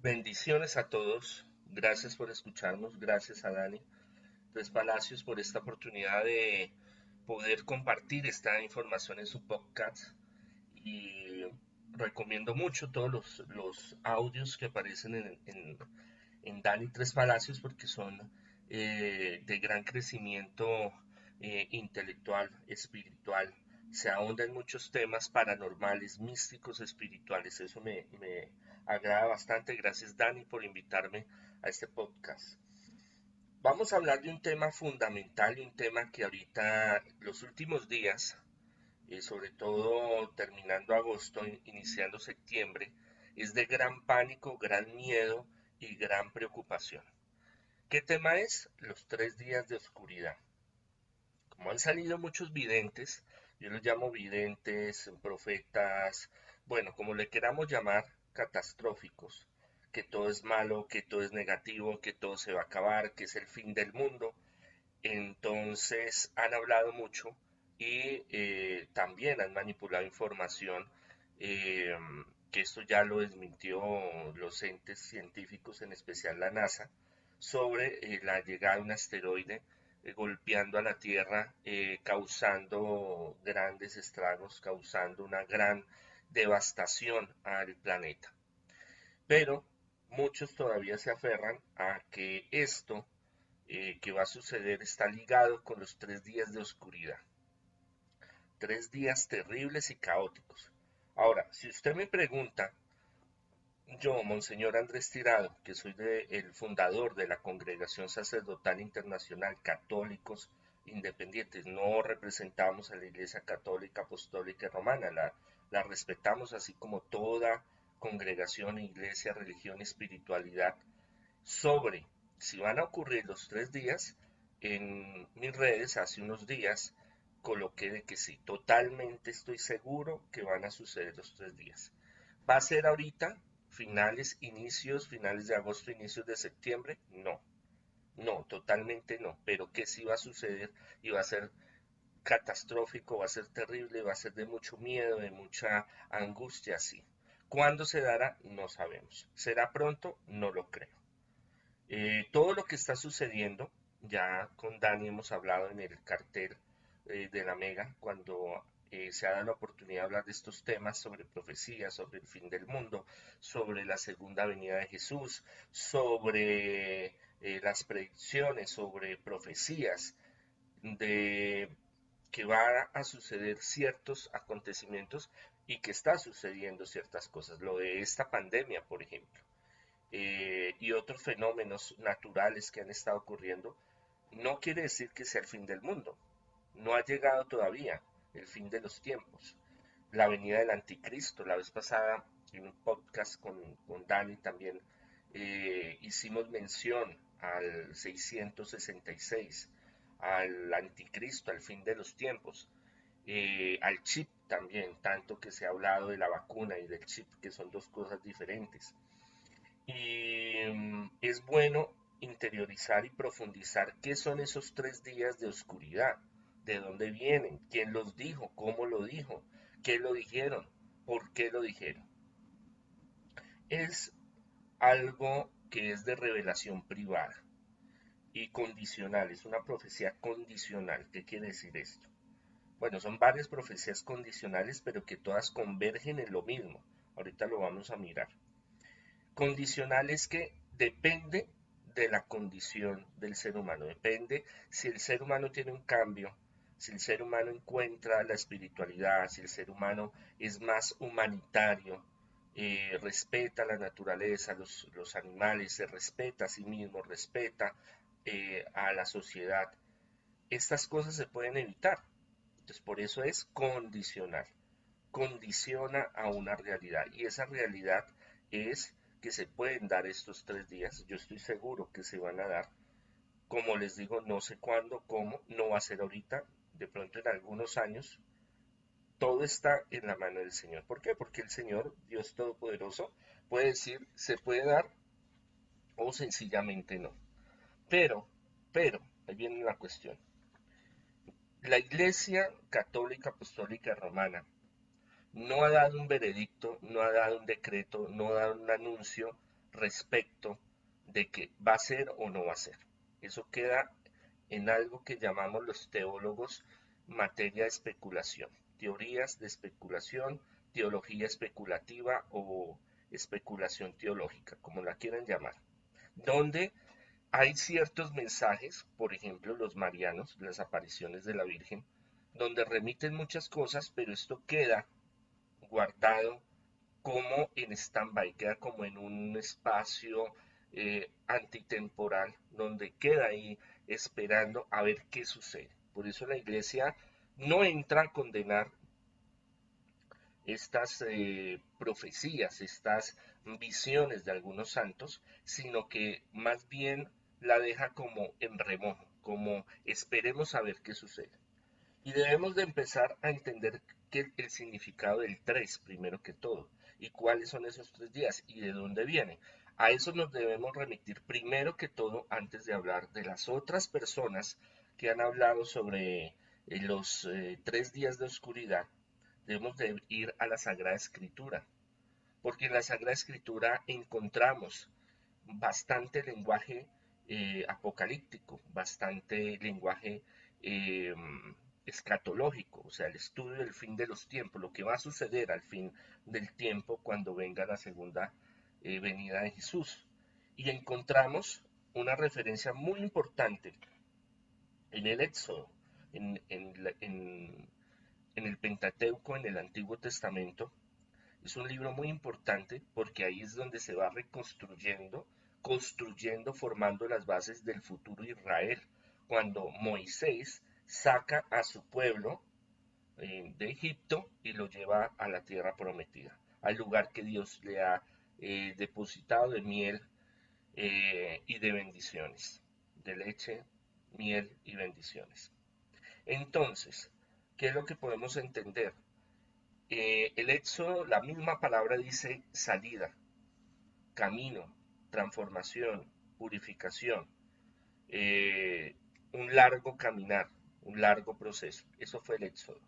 Bendiciones a todos. Gracias por escucharnos. Gracias a Dani Tres Palacios por esta oportunidad de poder compartir esta información en su podcast. Y recomiendo mucho todos los audios que aparecen en Dani Tres Palacios porque son de gran crecimiento intelectual, espiritual. Se ahonda en muchos temas paranormales, místicos, espirituales. Eso me agrada bastante. Gracias, Dani, por invitarme a este podcast. Vamos a hablar de un tema fundamental y un tema que ahorita, los últimos días, sobre todo terminando agosto, iniciando septiembre, es de gran pánico, gran miedo y gran preocupación. ¿Qué tema es? Los 3 días de oscuridad. Como han salido muchos videntes, yo los llamo videntes, profetas, bueno, como le queramos llamar, catastróficos, que todo es malo, que todo es negativo, que todo se va a acabar, que es el fin del mundo. Entonces han hablado mucho y también han manipulado información, eh, que esto ya lo desmintió los entes científicos, en especial la NASA, sobre la llegada de un asteroide golpeando a la Tierra, causando grandes estragos, causando una gran devastación al planeta. Pero muchos todavía se aferran a que esto que va a suceder está ligado con los 3 días de oscuridad. 3 días terribles y caóticos. Ahora, si usted me pregunta, yo, Monseñor Andrés Tirado, que soy el fundador de la Congregación Sacerdotal Internacional Católicos Independientes, no representamos a la Iglesia Católica Apostólica y Romana, la respetamos así como toda congregación, iglesia, religión, espiritualidad, sobre si van a ocurrir los 3 días. En mis redes hace unos días coloqué de que sí, totalmente estoy seguro que van a suceder los 3 días. ¿Va a ser ahorita, finales de agosto, inicios de septiembre? No, no, totalmente no, pero que sí va a suceder y va a ser catastrófico, va a ser terrible, va a ser de mucho miedo, de mucha angustia, sí. ¿Cuándo se dará? No sabemos. ¿Será pronto? No lo creo. Todo lo que está sucediendo, ya con Dani hemos hablado en el cartel de la Mega, cuando se ha dado la oportunidad de hablar de estos temas sobre profecías, sobre el fin del mundo, sobre la segunda venida de Jesús, sobre las predicciones, sobre profecías de que va a suceder ciertos acontecimientos y que está sucediendo ciertas cosas. Lo de esta pandemia, por ejemplo, y otros fenómenos naturales que han estado ocurriendo, no quiere decir que sea el fin del mundo. No ha llegado todavía el fin de los tiempos. La venida del anticristo, la vez pasada en un podcast con Dani también hicimos mención al 666, al anticristo, al fin de los tiempos, al chip también, tanto que se ha hablado de la vacuna y del chip, que son dos cosas diferentes. Y es bueno interiorizar y profundizar qué son esos 3 días de oscuridad, de dónde vienen, quién los dijo, cómo lo dijo, qué lo dijeron, por qué lo dijeron. Es algo que es de revelación privada y condicional, es una profecía condicional. ¿Qué quiere decir esto? Bueno, son varias profecías condicionales, pero que todas convergen en lo mismo. Ahorita lo vamos a mirar. Condicional es que depende de la condición del ser humano, depende si el ser humano tiene un cambio, si el ser humano encuentra la espiritualidad, si el ser humano es más humanitario, respeta la naturaleza, los animales, se respeta a sí mismo, respeta a la sociedad. Estas cosas se pueden evitar. Entonces, por eso es condicional. Condiciona a una realidad y esa realidad es que se pueden dar estos 3 días. Yo estoy seguro que se van a dar. Como les digo, no sé cuándo, cómo, no va a ser ahorita, de pronto en algunos años. Todo está en la mano del Señor. ¿Por qué? Porque el Señor, Dios Todopoderoso, puede decir, se puede dar o sencillamente no. Pero, pero, ahí viene la cuestión. La Iglesia Católica Apostólica Romana no ha dado un veredicto, no ha dado un decreto, no ha dado un anuncio respecto de que va a ser o no va a ser. Eso queda en algo que llamamos los teólogos materia de especulación, teorías de especulación, teología especulativa o especulación teológica, como la quieran llamar, donde hay ciertos mensajes, por ejemplo los marianos, las apariciones de la Virgen, donde remiten muchas cosas, pero esto queda guardado como en stand-by, queda como en un espacio antitemporal, donde queda ahí esperando a ver qué sucede. Por eso la iglesia no entra a condenar estas profecías, estas visiones de algunos santos, sino que más bien la deja como en remojo, como esperemos a ver qué sucede. Y debemos de empezar a entender el significado del 3 primero que todo, y cuáles son esos 3 días y de dónde vienen. A eso nos debemos remitir primero que todo antes de hablar de las otras personas que han hablado sobre los 3 días de oscuridad. Debemos de ir a la Sagrada Escritura, porque en la Sagrada Escritura encontramos bastante lenguaje apocalíptico, bastante lenguaje eh, escatológico, o sea, el estudio del fin de los tiempos, lo que va a suceder al fin del tiempo cuando venga la segunda venida de Jesús. Y encontramos una referencia muy importante en el Éxodo, en el Pentateuco, en el Antiguo Testamento. Es un libro muy importante porque ahí es donde se va reconstruyendo, construyendo, formando las bases del futuro Israel. Cuando Moisés saca a su pueblo de Egipto y lo lleva a la tierra prometida, al lugar que Dios le ha depositado de miel y de bendiciones, de leche, miel y bendiciones. Entonces, ¿qué es lo que podemos entender? El éxodo, la misma palabra dice salida, camino, transformación, purificación, eh, un largo caminar, un largo proceso. Eso fue el éxodo.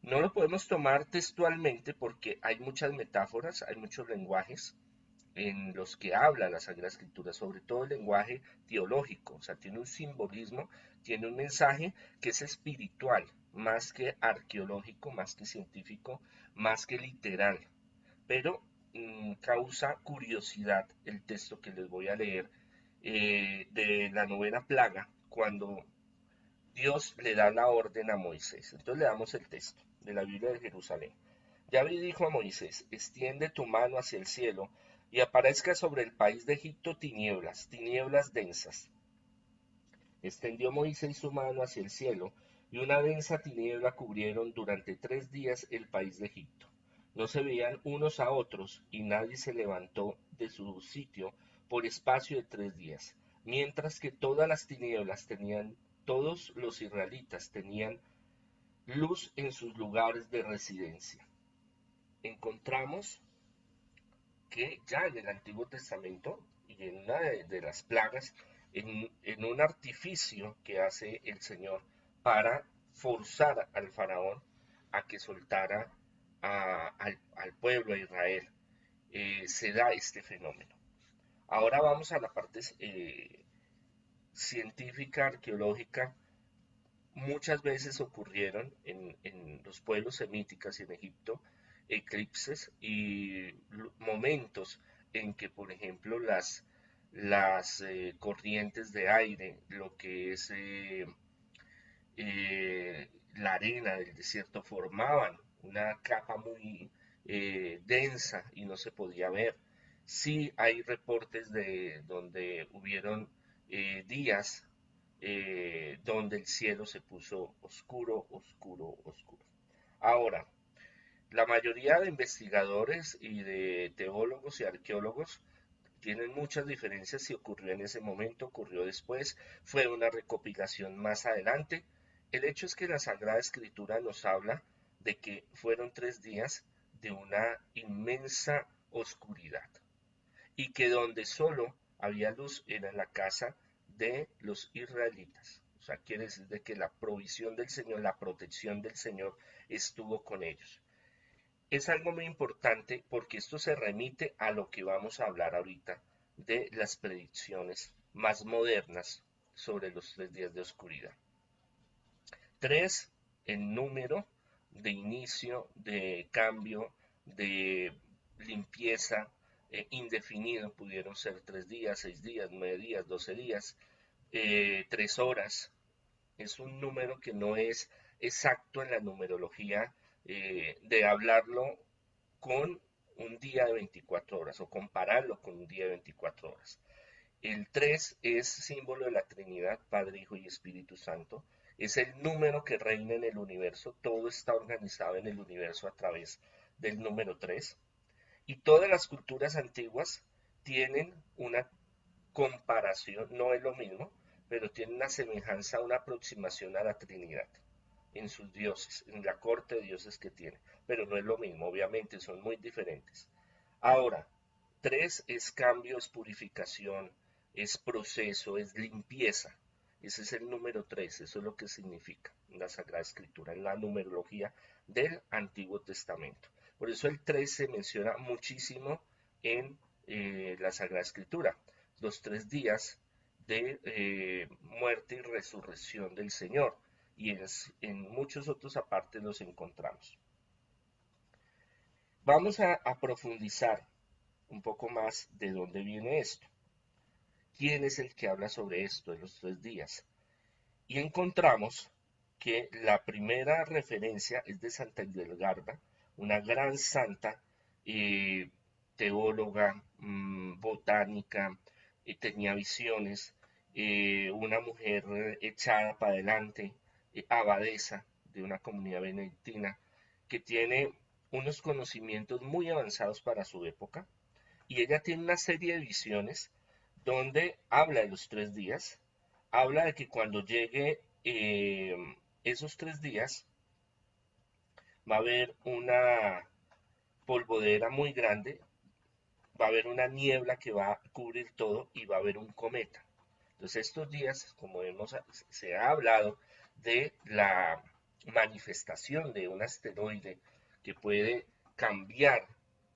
No lo podemos tomar textualmente porque hay muchas metáforas, hay muchos lenguajes en los que habla la Sagrada Escritura, sobre todo el lenguaje teológico, o sea, tiene un simbolismo, tiene un mensaje que es espiritual, más que arqueológico, más que científico, más que literal, pero causa curiosidad el texto que les voy a leer de la novena plaga, cuando Dios le da la orden a Moisés. Entonces le damos el texto de la Biblia de Jerusalén. Yahvé dijo a Moisés, extiende tu mano hacia el cielo y aparezca sobre el país de Egipto tinieblas, tinieblas densas. Extendió Moisés su mano hacia el cielo, y una densa tiniebla cubrieron durante 3 días el país de Egipto. No se veían unos a otros, y nadie se levantó de su sitio por espacio de 3 días, mientras que todas las tinieblas tenían, todos los israelitas tenían luz en sus lugares de residencia. Encontramos que ya en el Antiguo Testamento y en una de las plagas, en un artificio que hace el Señor para forzar al faraón a que soltara al pueblo, a Israel, se da este fenómeno. Ahora vamos a la parte científica, arqueológica. Muchas veces ocurrieron en los pueblos semíticos y en Egipto eclipses y momentos en que, por ejemplo, las corrientes de aire, lo que es la arena del desierto, formaban una capa muy densa y no se podía ver. Sí hay reportes de donde hubieron días donde el cielo se puso oscuro, oscuro, oscuro. Ahora, la mayoría de investigadores y de teólogos y arqueólogos tienen muchas diferencias si ocurrió en ese momento, ocurrió después, fue una recopilación más adelante. El hecho es que la Sagrada Escritura nos habla de que fueron 3 días de una inmensa oscuridad y que donde solo había luz era en la casa de los israelitas. O sea, quiere decir de que la provisión del Señor, la protección del Señor estuvo con ellos. es algo muy importante porque esto se remite a lo que vamos a hablar ahorita de las predicciones más modernas sobre los 3 días de oscuridad. 3, el número de inicio, de cambio, de limpieza indefinido. Pudieron ser 3 días, 6 días, 9 días, 12 días, 3 horas. Es un número que no es exacto en la numerología de hablarlo con un día de 24 horas o compararlo con un día de 24 horas. El 3 es símbolo de la Trinidad, Padre, Hijo y Espíritu Santo. Es el número que reina en el universo. Todo está organizado en el universo a través del número 3. Y todas las culturas antiguas tienen una comparación, no es lo mismo, pero tienen una semejanza, una aproximación a la Trinidad en sus dioses, en la corte de dioses que tiene. Pero no es lo mismo, obviamente, son muy diferentes. Ahora, 3 es cambio, es purificación, es proceso, es limpieza. Ese es el número 3, eso es lo que significa la Sagrada Escritura, en la numerología del Antiguo Testamento. Por eso el 3 se menciona muchísimo en la Sagrada Escritura. Los 3 días de muerte y resurrección del Señor. Y en muchos otros apartes los encontramos. Vamos a profundizar un poco más de dónde viene esto. ¿Quién es el que habla sobre esto de los 3 días? Y encontramos que la primera referencia es de Santa Hildegarda, una gran santa, eh, teóloga, botánica, tenía visiones, una mujer echada para adelante, abadesa de una comunidad benedictina, que tiene unos conocimientos muy avanzados para su época, y ella tiene una serie de visiones donde habla de los 3 días, habla de que cuando llegue esos 3 días va a haber una polvodera muy grande, va a haber una niebla que va a cubrir todo y va a haber un cometa. Entonces estos días, como se ha hablado de la manifestación de un asteroide que puede cambiar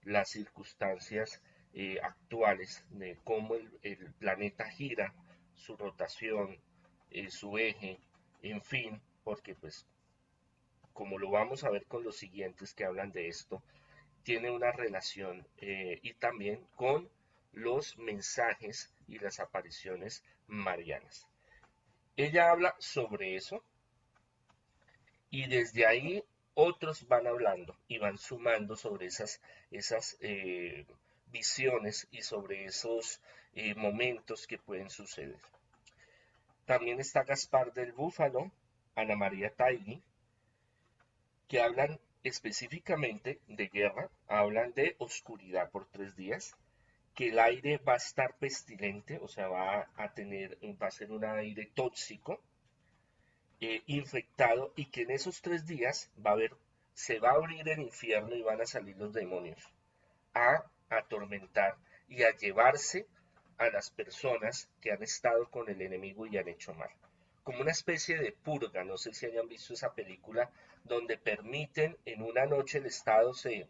las circunstancias actuales de cómo el planeta gira, su rotación, su eje, en fin, porque pues como lo vamos a ver con los siguientes que hablan de esto, tiene una relación y también con los mensajes y las apariciones marianas. Ella habla sobre eso y desde ahí otros van hablando y van sumando sobre esas visiones y sobre esos momentos que pueden suceder. También está Gaspar del Búfalo, Ana María Taigui, que hablan específicamente de guerra, hablan de oscuridad por 3 días, que el aire va a estar pestilente, o sea, va a ser un aire tóxico, infectado, y que en esos 3 días se va a abrir el infierno y van a salir los demonios a atormentar y a llevarse a las personas que han estado con el enemigo y han hecho mal. Como una especie de purga, no sé si hayan visto esa película, donde permiten en una noche el Estado se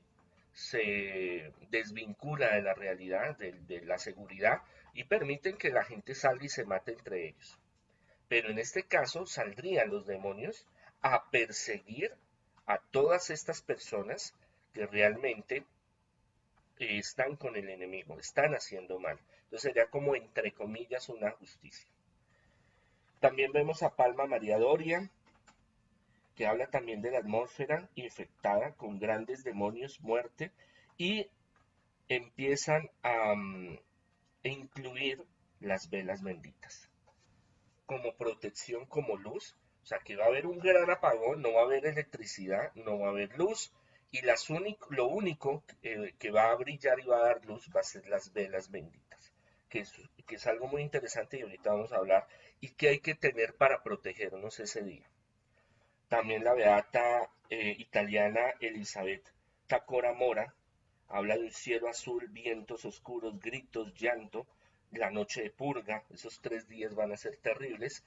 desvincula de la realidad, de la seguridad, y permiten que la gente salga y se mate entre ellos. Pero en este caso saldrían los demonios a perseguir a todas estas personas que realmente están con el enemigo, están haciendo mal. Entonces sería como entre comillas una justicia. También vemos a Palma María Doria, que habla también de la atmósfera infectada con grandes demonios, muerte, y empiezan a incluir las velas benditas como protección, como luz. O sea que va a haber un gran apagón, no va a haber electricidad, no va a haber luz, y lo único que va a brillar y va a dar luz va a ser las velas benditas, que es algo muy interesante y ahorita vamos a hablar, y que hay que tener para protegernos ese día. También la beata italiana Elizabeth Tacora Mora habla de un cielo azul, vientos oscuros, gritos, llanto, la noche de purga, esos 3 días van a ser terribles,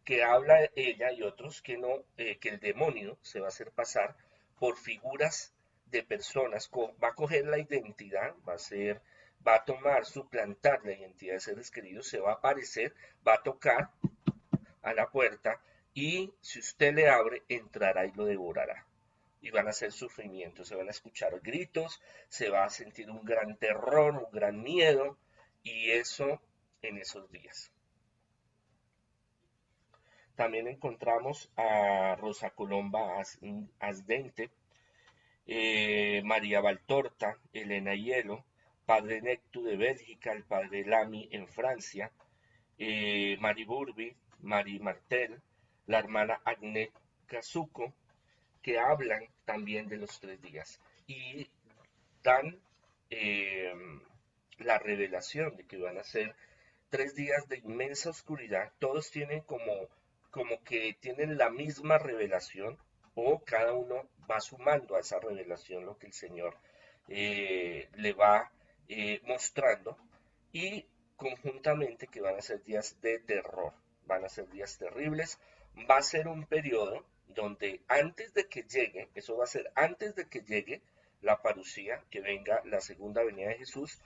que habla ella y otros que no, que el demonio se va a hacer pasar por figuras de personas, va a coger la identidad, va a tomar, suplantar la identidad de seres queridos, se va a aparecer, va a tocar a la puerta y si usted le abre, entrará y lo devorará. Y van a hacer sufrimiento, se van a escuchar gritos, se va a sentir un gran terror, un gran miedo, y eso en esos días. También encontramos a Rosa Colomba Asdente, María Valtorta, Elena Hielo, Padre Nectu de Bélgica, el Padre Lamy en Francia, Mari Burby, Mari Martel, la hermana Agnet Kazuko, que hablan también de los 3 días y dan eh, la revelación de que van a ser 3 días de inmensa oscuridad. Todos tienen como que tienen la misma revelación o cada uno va sumando a esa revelación lo que el Señor le va mostrando y conjuntamente que van a ser días de terror, van a ser días terribles, va a ser un periodo donde antes de que llegue, eso va a ser antes de que llegue la parucía, que venga la segunda venida de Jesús,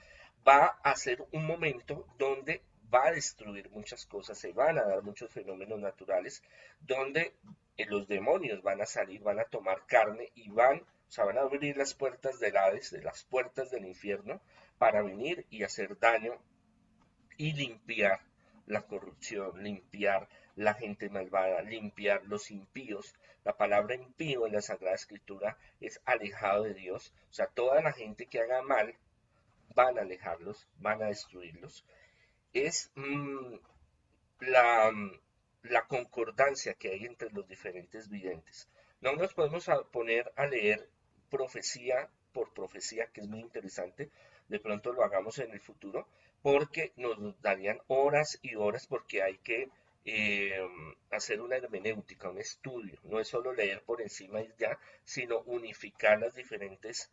va a ser un momento donde va a destruir muchas cosas, se van a dar muchos fenómenos naturales, donde los demonios van a salir, van a tomar carne y o sea, van a abrir las puertas del Hades, de las puertas del infierno, para venir y hacer daño y limpiar la corrupción, limpiar la gente malvada, limpiar los impíos. La palabra impío en la Sagrada Escritura es alejado de Dios. O sea, toda la gente que haga mal van a alejarlos, van a destruirlos. Es la, la concordancia que hay entre los diferentes videntes. No nos podemos poner a leer profecía por profecía, que es muy interesante. De pronto lo hagamos en el futuro, porque nos darían horas y horas, porque hay que eh, hacer una hermenéutica, un estudio. No es solo leer por encima y ya, sino unificar las diferentes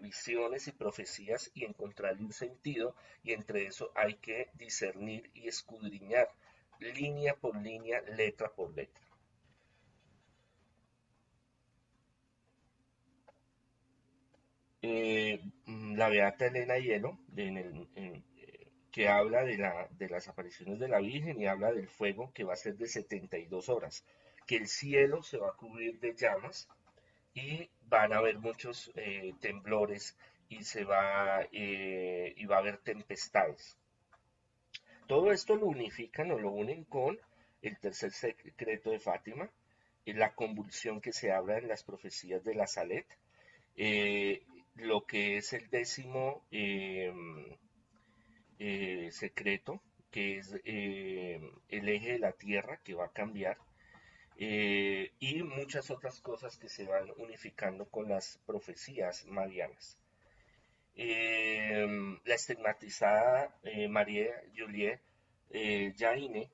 visiones y profecías y encontrarle un sentido, y entre eso hay que discernir y escudriñar línea por línea, letra por letra. La Beata Elena Hielo, que habla de las apariciones de la Virgen y habla del fuego que va a ser de 72 horas, que el cielo se va a cubrir de llamas y van a haber muchos temblores y va a haber tempestades. Todo esto lo unifican o lo unen con el tercer secreto de Fátima, la convulsión que se habla en las profecías de la Salet, eh, lo que es el décimo secreto, que es el eje de la Tierra que va a cambiar, y muchas otras cosas que se van unificando con las profecías marianas. La estigmatizada María Juliette Jaine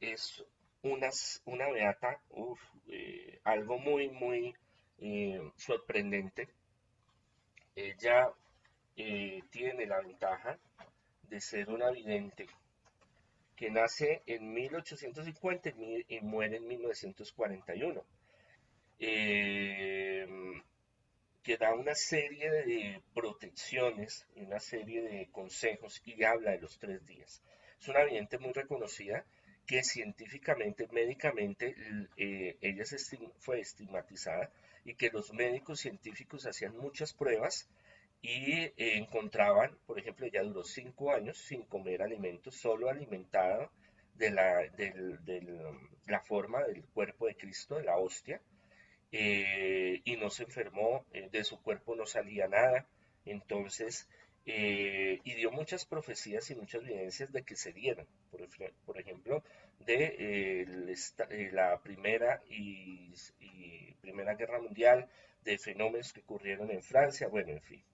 es una beata, algo muy, muy sorprendente. Ella tiene la ventaja de ser una vidente que nace en 1850 y muere en 1941. Eh, que da una serie de protecciones y una serie de consejos y habla de los 3 días. Es una vidente muy reconocida que científicamente, médicamente, ella fue estigmatizada y que los médicos científicos hacían muchas pruebas y encontraban, por ejemplo, ella duró 5 años sin comer alimentos, solo alimentada de la forma del cuerpo de Cristo, de la hostia, y no se enfermó, de su cuerpo no salía nada, entonces, y dio muchas profecías y muchas evidencias de que se dieran, por ejemplo, de la Primera Guerra Mundial, de fenómenos que ocurrieron en Francia, bueno, en fin.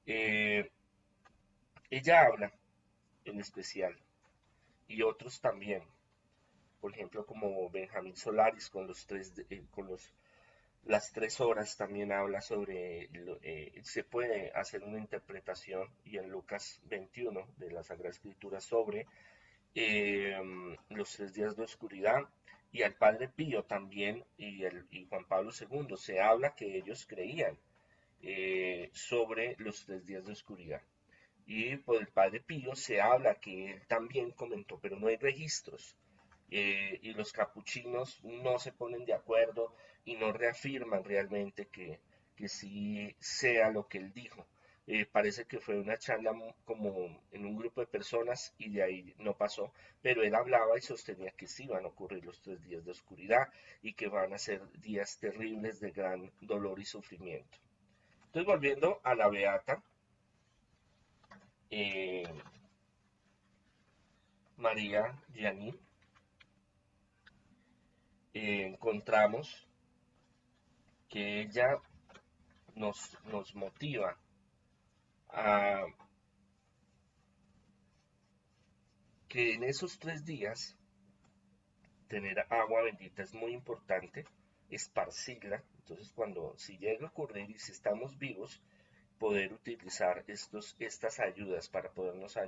Eh, Ella habla en especial, y otros también, por ejemplo, como Benjamín Solaris con las 3 horas también habla sobre, se puede hacer una interpretación, y en Lucas 21 de la Sagrada Escritura, sobre los 3 días de oscuridad, y al Padre Pío también y Juan Pablo II se habla que ellos creían sobre los 3 días de oscuridad. Y por el Padre Pío se habla que él también comentó, pero no hay registros. Y los capuchinos no se ponen de acuerdo y no reafirman realmente que sí sea lo que él dijo. Parece que fue una charla como en un grupo de personas y de ahí no pasó, pero él hablaba y sostenía que sí van a ocurrir los 3 días de oscuridad y que van a ser días terribles de gran dolor y sufrimiento. Entonces, volviendo a la Beata, eh, María Gianni, encontramos que ella nos motiva a que en esos 3 días tener agua bendita es muy importante, esparcirla. Entonces, si llega a ocurrir y si estamos vivos, poder utilizar estas ayudas para podernos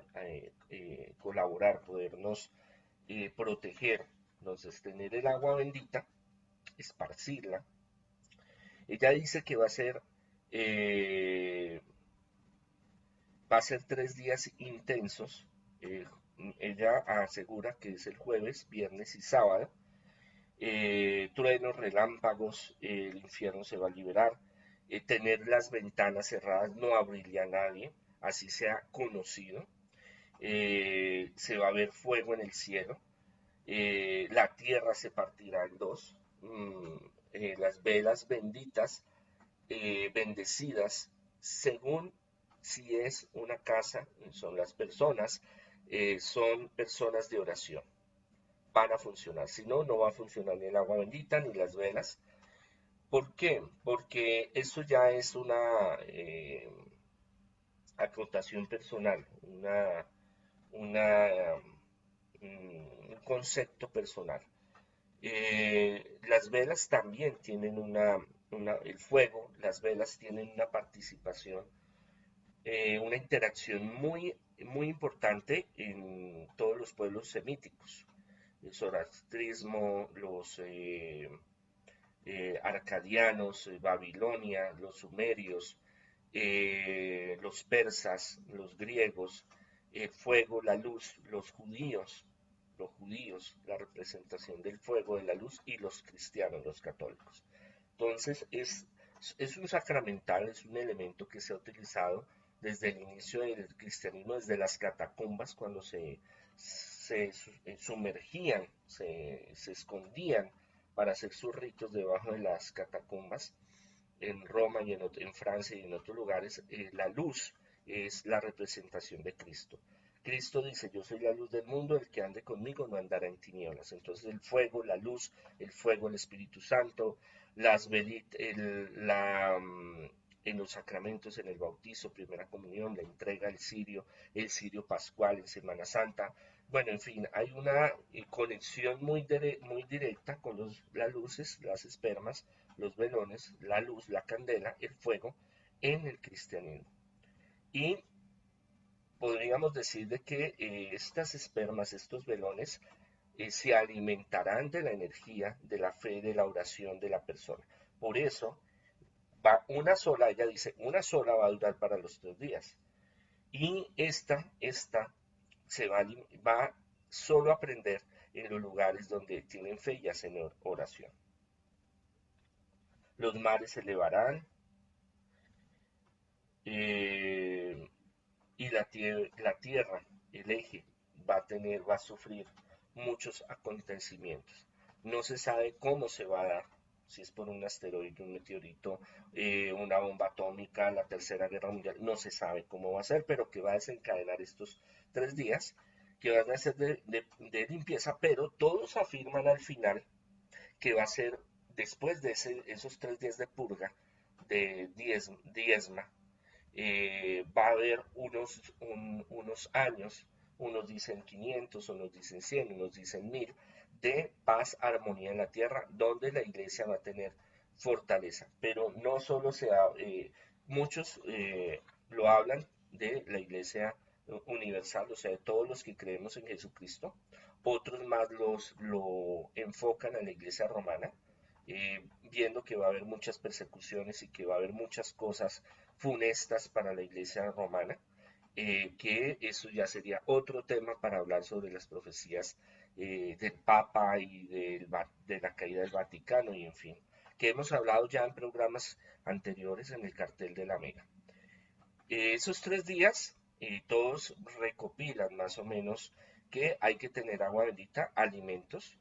colaborar, podernos proteger. Entonces, tener el agua bendita, esparcirla. Ella dice que eh, va a ser 3 días intensos. Eh, Ella asegura que es el jueves, viernes y sábado. Truenos, relámpagos, el infierno se va a liberar. Tener las ventanas cerradas, no abrirle a nadie, así sea conocido. Se va a ver fuego en el cielo. La tierra se partirá en dos. Las velas benditas, bendecidas, según si es una casa, son personas de oración, van a funcionar. Si no, no va a funcionar ni el agua bendita ni las velas. ¿Por qué? Porque eso ya es una acotación personal, una, un concepto personal. Las velas también tienen el fuego, las velas tienen una participación, una interacción muy, muy importante en todos los pueblos semíticos. El zoroastrismo, los arcadianos, Babilonia, los sumerios, los persas, los griegos, el fuego, la luz, los judíos, la representación del fuego, de la luz, y los cristianos, los católicos. Entonces es un sacramental, es un elemento que se ha utilizado desde el inicio del cristianismo, desde las catacumbas, cuando se sumergían, se escondían para hacer sus ritos debajo de las catacumbas en Roma y en Francia y en otros lugares. La luz es la representación de Cristo. Cristo dice, yo soy la luz del mundo, el que ande conmigo no andará en tinieblas. Entonces el fuego, la luz, el fuego, el Espíritu Santo, las velit, en los sacramentos, en el bautizo, primera comunión, la entrega, el cirio pascual en Semana Santa. Bueno, en fin, hay una conexión muy directa con las luces, las espermas, los velones, la luz, la candela, el fuego en el cristianismo. Y podríamos decir de que estas espermas, estos velones, se alimentarán de la energía, de la fe, de la oración de la persona. Por eso, ella dice, una sola va a durar para los 3 días. Y esta va solo a aprender en los lugares donde tienen fe y hacen oración. Los mares se elevarán, eh, y la tierra, el eje, va a sufrir muchos acontecimientos. No se sabe cómo se va a dar, si es por un asteroide, un meteorito, una bomba atómica, la tercera guerra mundial, no se sabe cómo va a ser, pero que va a desencadenar estos 3 días, que van a ser de limpieza, pero todos afirman al final que va a ser después de esos 3 días de purga, de diezma, va a haber unos años, unos dicen 500, unos dicen 100, unos dicen 1000, de paz, armonía en la tierra, donde la iglesia va a tener fortaleza. Pero no solo muchos lo hablan de la iglesia universal, o sea, de todos los que creemos en Jesucristo. Otros más lo enfocan a la iglesia romana, viendo que va a haber muchas persecuciones y que va a haber muchas cosas funestas para la iglesia romana, que eso ya sería otro tema para hablar sobre las profecías del Papa y de la caída del Vaticano y en fin, que hemos hablado ya en programas anteriores en el cartel de la Mega. Esos 3 días, todos recopilan más o menos que hay que tener agua bendita, alimentos,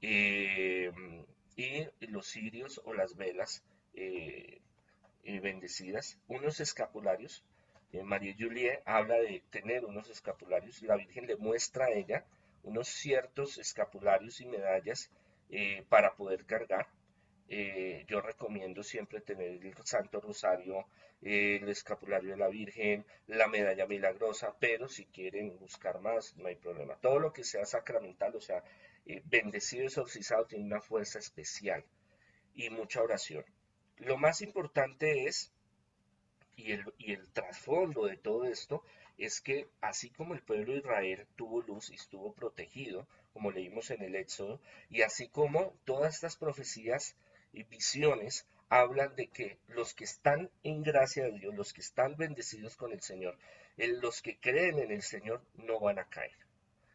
eh, y los cirios o las velas eh, bendecidas, unos escapularios. María Julie habla de tener unos escapularios. La Virgen le muestra a ella unos ciertos escapularios y medallas para poder cargar. Yo recomiendo siempre tener el Santo Rosario, el escapulario de la Virgen, la medalla milagrosa, pero si quieren buscar más, no hay problema. Todo lo que sea sacramental, o sea, bendecido y exorcizado, tiene una fuerza especial y mucha oración. Lo más importante es, y el trasfondo de todo esto, es que así como el pueblo de Israel tuvo luz y estuvo protegido, como leímos en el Éxodo, y así como todas estas profecías y visiones hablan de que los que están en gracia de Dios, los que están bendecidos con el Señor, los que creen en el Señor no van a caer.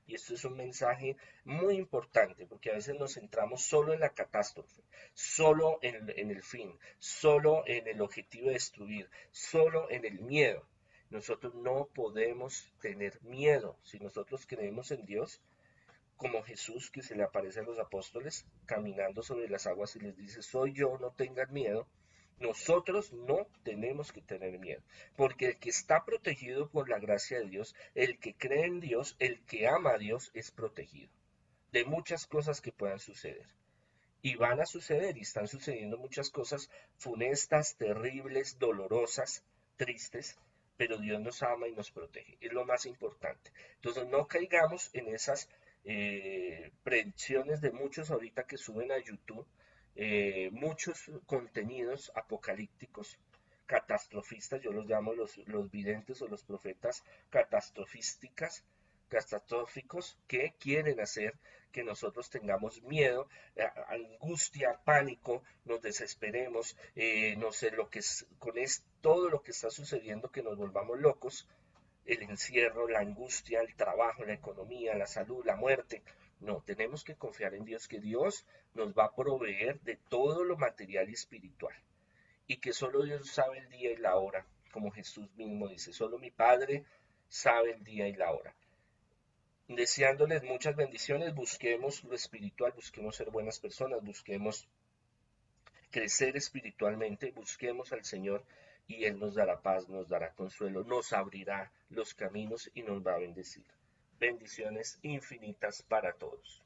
Y esto es un mensaje muy importante porque a veces nos centramos solo en la catástrofe, solo en el fin, solo en el objetivo de destruir, solo en el miedo. Nosotros no podemos tener miedo. Si nosotros creemos en Dios, como Jesús que se le aparece a los apóstoles caminando sobre las aguas y les dice, soy yo, no tengan miedo. Nosotros no tenemos que tener miedo, porque el que está protegido por la gracia de Dios, el que cree en Dios, el que ama a Dios, es protegido de muchas cosas que puedan suceder. Y van a suceder y están sucediendo muchas cosas funestas, terribles, dolorosas, tristes, pero Dios nos ama y nos protege. Es lo más importante. Entonces no caigamos en esas predicciones de muchos ahorita que suben a YouTube, muchos contenidos apocalípticos, catastrofistas, yo los llamo los videntes o los profetas catastrofísticas, catastróficos, que quieren hacer que nosotros tengamos miedo, angustia, pánico, nos desesperemos, no sé, lo que es, todo lo que está sucediendo, que nos volvamos locos, el encierro, la angustia, el trabajo, la economía, la salud, la muerte. No, tenemos que confiar en Dios, que Dios nos va a proveer de todo lo material y espiritual, y que solo Dios sabe el día y la hora, como Jesús mismo dice, solo mi Padre sabe el día y la hora. Deseándoles muchas bendiciones, busquemos lo espiritual, busquemos ser buenas personas, busquemos crecer espiritualmente, busquemos al Señor y Él nos dará paz, nos dará consuelo, nos abrirá los caminos y nos va a bendecir. Bendiciones infinitas para todos.